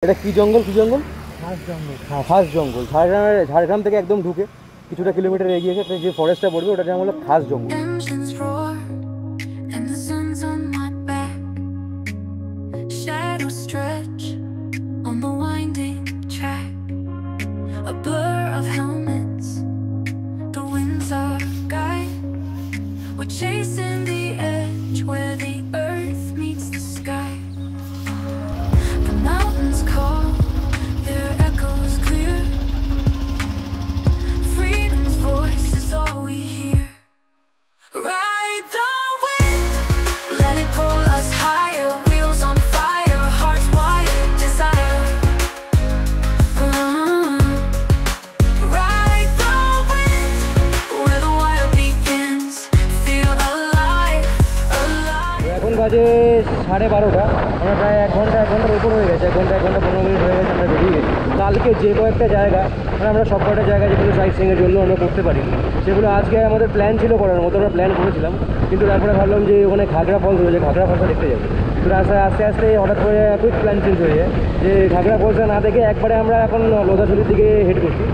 এটা কি জঙ্গল খাস জঙ্গল ঝাড়গ্রাম থেকে একদম ঢুকে কিছুটা কিলোমিটার এগিয়ে গেছে যে ফরেস্টটা পড়বে ওটার নাম হলো খাস জঙ্গল। বাজে 12:30, আমরা প্রায় এক ঘন্টার উপর হয়ে গেছে, 1 ঘন্টা 15 মিনিট হয়ে গেছে আমরা বেরিয়ে গেছি। কালকে যে কয়েকটা জায়গা আমরা সব কয়টা জায়গা যেগুলো সাইট সিইংয়ের জন্য আমরা করতে পারি সেগুলো আজকে আমাদের প্ল্যান ছিল করার মতো, আমরা প্ল্যান করেছিলাম, কিন্তু তারপরে ভাবলাম যে ওখানে ঘাগড়া ফলস রয়েছে, ঘাগড়া ফলসটা দেখতে যাবো। তো রাস্তায় আস্তে আস্তে হঠাৎ করে কুইক প্ল্যান চেঞ্জ হয়ে যায় যে ঘাগড়া ফলসটা না দেখে একবারে আমরা এখন লোধাশুলির দিকে হেড করছি।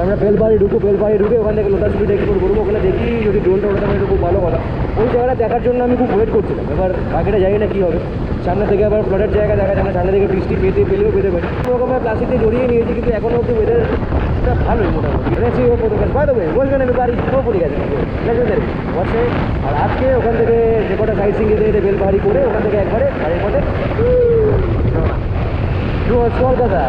আমরা বেলবাড়ি ঢুকে ওখান থেকে লোধাশুলিটা এক্সপ্লোর করবো, ওখানে দেখি যদি ড্রোনটা ওঠাতে পারি খুব ভালো কথা। ওই জায়গাটা দেখার জন্য আমি খুব ওয়েট করছিলাম, এবার বাকিটা জানি না কী হবে। সামনে থেকে আবার ফ্লাডের জায়গা দেখা যায় না, সামনে থেকে বৃষ্টি পেলেও পেতে পারি। ওরকম প্লাস্টিক দিয়ে জড়িয়ে নিয়েছি, কিন্তু এখনও অব্দি ওয়েদারটা ভালোই মোটামুটি। বলবেন আমি বাড়ি পুরোপুরি গেছে বর্ষায়। আর আজকে ওখান থেকে যে কটা সাইট সিং যেতে বেলপাহাড়ি করে ওখান থেকে একবারে গাড়ির পথে Kolkata.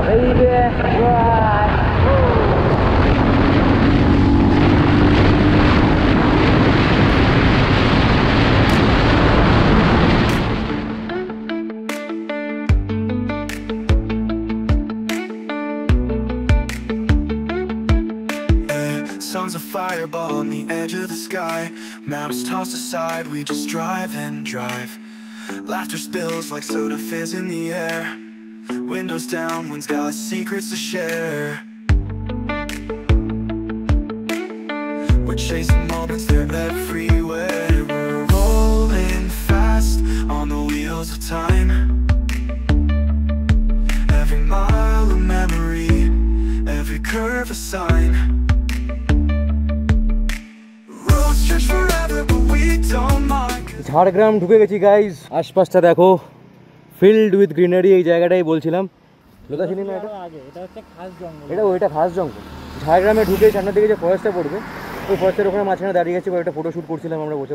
Sun's a fireball on the edge of the sky. Maps tossed aside, we just drive and drive. Laughter spills like soda fizz in the air. Windows down, wind's got secrets to share. We're chasing moments, they're everywhere. We're rolling fast on the wheels of time. Every mile a memory, every curve a sign. Jhargram ঢুকে গেছি guys. আশপাশটা দেখো, filled with greenery. এই জায়গাটাই বলছিলাম লোধাশুলি না, ওইটা খাস জঙ্গল। ঝাড়গ্রামে ঢুকে সামনের দিকে যে ফরেস্টটা পড়বে ওই ফরেস্টের ওখানে মাঝখানে দাঁড়িয়ে গেছি, একটা ফটোশ্যুট করছিলাম আমরা বসে।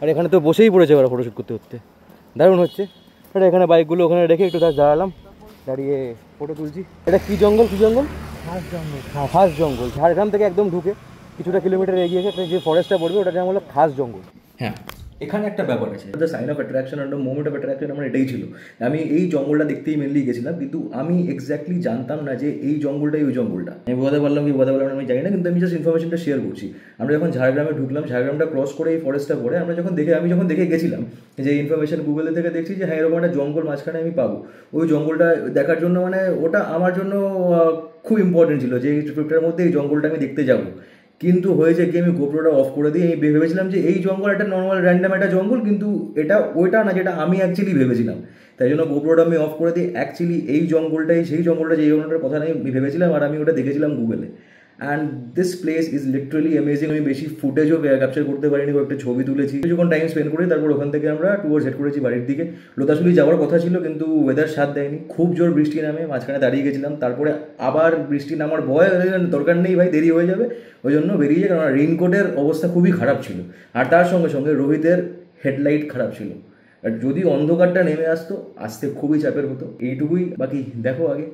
আর এখানে তো বসেই পড়েছে ওরা ফটোশ্যুট করতে দারুণ হচ্ছে। এটা এখানে বাইকগুলো ওখানে রেখে একটু দাঁড়ালাম, দাঁড়িয়ে ফটো তুলছি। এটা কি জঙ্গল খাস জঙ্গল ঝাড়গ্রাম থেকে একদম ঢুকে কিছুটা কিলোমিটার এগিয়ে গেছে যে ফরেস্টটা পড়বে ওটার নাম হলো খাস জঙ্গল। হ্যাঁ, এখানে একটা ব্যাপার আছে, the sign of attraction and moment of attraction আমার এটাই ছিল। আমি এই জঙ্গলটা দেখতেই মেনলি গেছিলাম, কিন্তু আমি এক্স্যাক্টলি জানতাম না যে এই জঙ্গলটাই ওই জঙ্গলটা। আমি বোঝাতে পারলাম আমি জানি না, কিন্তু আমি জাস্ট ইনফরমেশনটা শেয়ার করছি। আমরা যখন ঝাড়গ্রামে ঢুকলাম, ঝাড়গ্রামটা ক্রস করে এই ফরেস্টটা পড়ে আমি যখন দেখে গেছিলাম যে ইনফরমেশন গুগলে থেকে দেখছি যে হ্যাঁ এরকম একটা জঙ্গল মাঝখানে আমি পাবো। ওই জঙ্গলটা দেখার জন্য মানে ওটা আমার জন্য খুব ইম্পর্টেন্ট ছিল যে এই ট্রিপটার মধ্যে এই জঙ্গলটা আমি দেখতে যাবো। কিন্তু হয়েছে কি, আমি গোপ্রোটা অফ করে দিয়ে আমি ভেবেছিলাম যে এই জঙ্গল একটা নর্মাল র্যান্ডাম একটা জঙ্গল, কিন্তু এটা ওইটা না যেটা আমি অ্যাকচুয়ালি ভেবেছিলাম। তাই জন্য গোপ্রোটা আমি অফ করে দিই। অ্যাকচুয়ালি এই জঙ্গলটাই সেই জঙ্গলটা যে জঙ্গলটার কথা আমি ভেবেছিলাম, আর আমি ওটা দেখেছিলাম গুগলে। And this place is literally amazing. আমি বেশি ফুটেজও ক্যাপচার করতে পারিনি, একটা ছবি তুলেছি, কিছুক্ষণ টাইম স্পেন্ড করি। তারপর ওখান থেকে আমরা টুয়ার্ডস হেড করেছি বাড়ির দিকে। লোধাশুলি যাওয়ার কথা ছিল, কিন্তু ওয়েদার সাথ দেয়নি, খুব জোর বৃষ্টি নামে, মাঝখানে দাঁড়িয়ে গেছিলাম। তারপরে আবার বৃষ্টি নামার ভয়, দরকার নেই ভাই, দেরি হয়ে যাবে, ওই জন্য বেরিয়ে যায়। কারণ রেইনকোটের অবস্থা খুবই খারাপ ছিল, আর তার সঙ্গে সঙ্গে রোহিতের হেডলাইট খারাপ ছিল। আর যদি অন্ধকারটা নেমে আসতে খুবই চাপের হতো। এইটুকুই, বাকি দেখো আগে।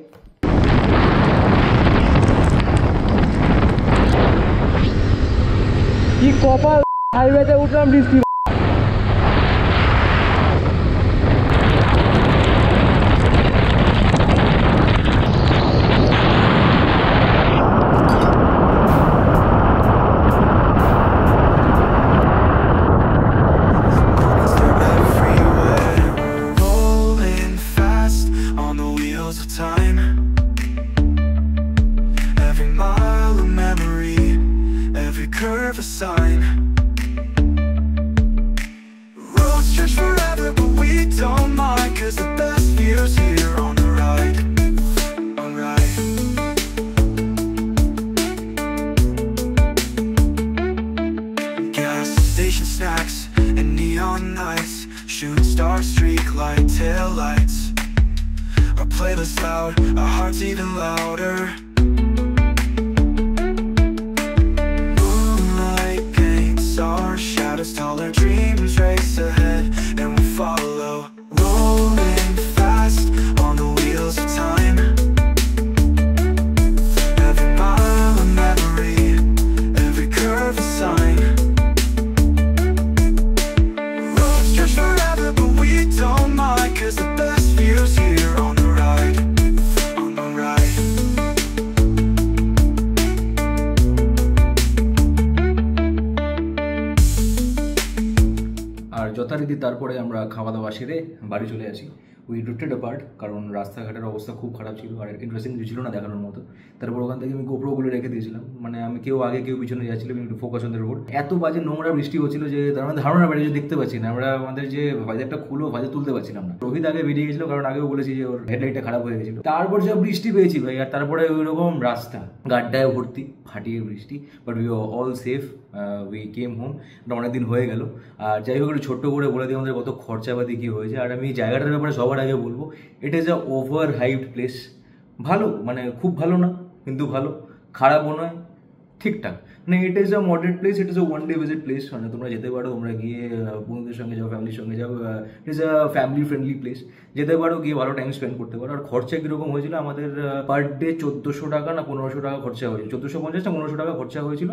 কি কপাল, হাইওয়েতে উঠলাম বৃষ্টি। Curve a sign. Roads stretch forever, but we don't mind, 'cause the best views here on the right. us loud, our hearts even louder. Moonlight paints our shadows, taller dreams race ahead, and we follow. Rolling fast on the wheels of time. Every mile a memory, every curve a sign. Road stretch forever, but we don't mind, 'cause the best view's here on the ride, on the ride. আর যথারীতি তারপরে আমরা খাওয়া দাওয়া সেরে বাড়ি চলে আসি। We ড্রিফটেড apart, কারণ রাস্তাঘাটের অবস্থা খুব খারাপ ছিল আর ইন্টারেস্টিং কিছু ছিল না দেখানোর মতো। তারপর ওখান থেকে আমি গোপ্রোগুলো রেখে দিয়েছিলাম, মানে আমি কেউ আগে কেউ পিছনে যাচ্ছিলাম, একটু ফোকাস অন দ্য রোড। এত বাজে নোংরা বৃষ্টি হচ্ছিল যে তার মধ্যে ধারণা বাড়ি দেখতে পাচ্ছি না, আমরা আমাদের যে ভাইজারটা খুলো ভাইজার তুলতে পারছিলাম না। রোহিত আগে বেরিয়ে গেছিলো, কারণ আগেও বলেছি যে ওর হেডলাইটটা খারাপ হয়ে গেছিলো। তারপর যা বৃষ্টি পেয়েছি ভাই, আর তারপরে ওই রকম রাস্তা গাড্ডায় ভর্তি ফাটিয়ে বৃষ্টি, but we all safe, we came home. এটা অনেকদিন হয়ে গেল। আর যাই হোক, একটু ছোট্ট করে বলে দিই আমাদের কত খরচাপাতি কী হয়েছে। আর আমি জায়গাটার ব্যাপারে সবার আগে বলবো, it is a over hyped place. ভালো, মানে খুব ভালো না কিন্তু ভালো, খারাপও নয়, ঠিকঠাক। মানে it is a moderate place, it is a one day visit place. মানে তোমরা যেতে পারো, তোমরা গিয়ে বন্ধুদের সঙ্গে যাও, ফ্যামিলির সঙ্গে যাও। It is a family friendly place, যেতে পারো, গিয়ে ভালো টাইম স্পেন্ড করতে পারো। আর খরচা কীরকম হয়েছিল আমাদের, পার ডে 1400 টাকা না 1500 টাকা খরচা হয়েছিল, 1450 না 1500 টাকা খরচা হয়েছিল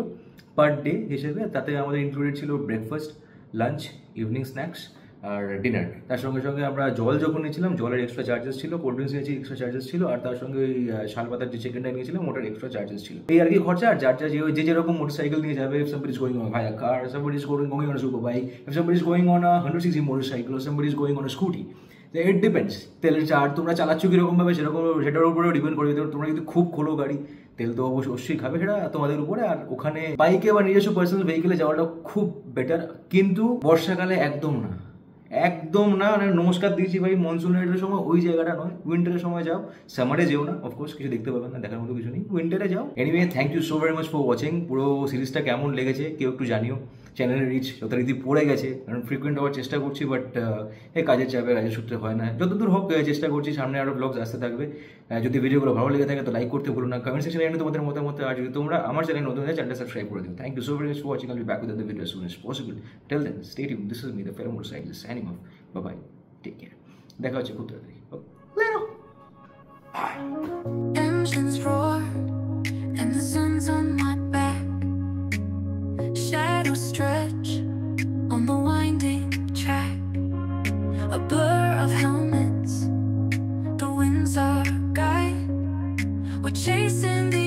পার ডে হিসেবে। তাতে আমাদের ইনক্লুডেড ছিল ব্রেকফাস্ট, লাঞ্চ, ইভিনিং স্ন্যাক্স আর ডিনার। তার সঙ্গে সঙ্গে আমরা জল যখন নিয়েছিলাম, জলের এক্সট্রা চার্জেস ছিল, কোল্ড ড্রিঙ্কস নিয়েছি এক্সট্রা চার্জেস ছিল, আর তার সঙ্গে ওই শালপাতার যে চিকেনটা নিয়েছিলাম ওটার এক্সট্রা চার্জেস ছিল। এই আর কি খরচা। আর যার যে যেরকম মোটরসাইকেল নিয়ে যাবে, if somebody is going on a car, somebody is going on a super bike, if somebody is going on a 100cc motorcycle, or somebody is going on a scooty, it depends. তেলের চার তোমরা চালাচ্ছ কীরকমভাবে সেরকম, সেটার উপরেও depend করে। তোমরা যদি খুব খোলো গাড়ি, তেল তো অবশ্যই খাবে, সেটা তোমাদের উপরে। আর ওখানে বাইকে বা নিজস্ব পার্সোনাল ভেহিকেলে যাওয়াটা খুব বেটার, কিন্তু বর্ষাকালে একদম না, একদম না। মানে নমস্কার দিয়েছি ভাই, মনসুনের সময় ওই জায়গাটা নয়। উইন্টারের সময় যাও, সামারে যেও না, অফকোর্স কিছু দেখতে পাবেন না, দেখার মতো কিছু নেই। উইন্টারে যাও। Anyway, thank you so very much for watching. পুরো সিরিজটা কেমন লেগেছে কেউ একটু জানিও। চ্যানেলের রিচ যথারীতি পড়ে গেছে, কারণ ফ্রিকুয়েন্ট হওয়ার চেষ্টা করছি, বাট এই কাজের চাপে, কাজের সূত্রে হয় না। যতদূর হোক চেষ্টা করছি, সামনে আরও ব্লগস আসতে থাকবে। যদি ভিডিওগুলো ভালো লেগে থাকে তো লাইক করতে ভুলো না, কমেন্ট সেকশনে এনে তোমাদের মতামত। আর যদি তোমরা আমার চ্যানেল নতুন হয়, চ্যানেলটা সাবস্ক্রাইব করে দিও। Thank you so very much for watching. I'll be back with the video as soon as possible. Till then, stay tuned. This is me, the fellow motorcyclist, signing off. Bye bye. Take care. দেখা হচ্ছে খুব তাড়াতাড়ি। Engines roar and the sun's on my back. Shadows stretch on the winding track. A blur of helmets, the winds are guide. We're chasing the